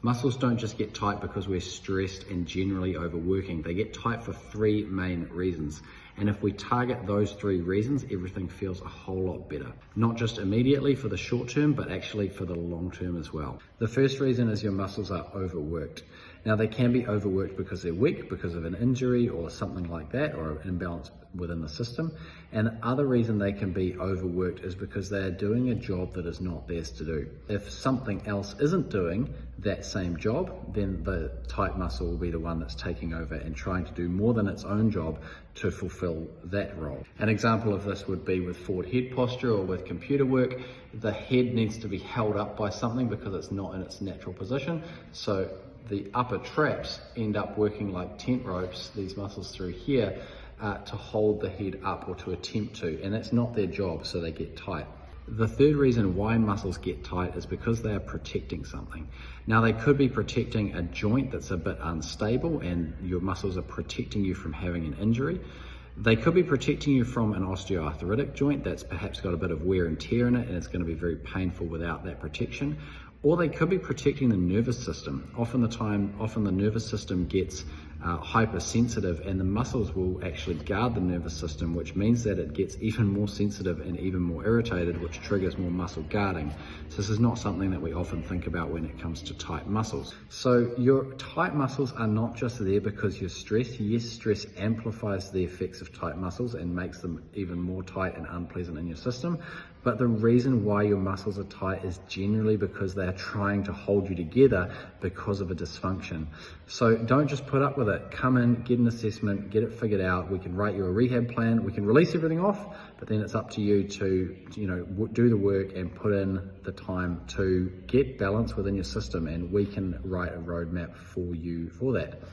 Muscles don't just get tight because we're stressed and generally overworking. They get tight for three main reasons. And if we target those three reasons, everything feels a whole lot better. Not just immediately for the short term, but actually for the long term as well. The first reason is your muscles are overworked. Now they can be overworked because they're weak, because of an injury or something like that, or an imbalance within the system. And the other reason they can be overworked is because they are doing a job that is not theirs to do. If something else isn't doing that same job, then the tight muscle will be the one that's taking over and trying to do more than its own job to fulfill that role. An example of this would be with forward head posture or with computer work. The head needs to be held up by something because it's not in its natural position. So the upper traps end up working like tent ropes, these muscles through here, to hold the head up or to attempt to, and that's not their job, so they get tight. The third reason why muscles get tight is because they are protecting something. Now they could be protecting a joint that's a bit unstable and your muscles are protecting you from having an injury. They could be protecting you from an osteoarthritic joint that's perhaps got a bit of wear and tear in it and it's going to be very painful without that protection. Or they could be protecting the nervous system. Often the nervous system gets hypersensitive and the muscles will actually guard the nervous system, which means that it gets even more sensitive and even more irritated, which triggers more muscle guarding. So this is not something that we often think about when it comes to tight muscles. So your tight muscles are not just there because you're stressed. Yes, stress amplifies the effects of tight muscles and makes them even more tight and unpleasant in your system. But the reason why your muscles are tight is generally because they are trying to hold you together because of a dysfunction. So don't just put up with it. Come in, get an assessment, get it figured out. We can write you a rehab plan. We can release everything off, but then it's up to you to, do the work and put in the time to get balance within your system, and we can write a roadmap for you for that.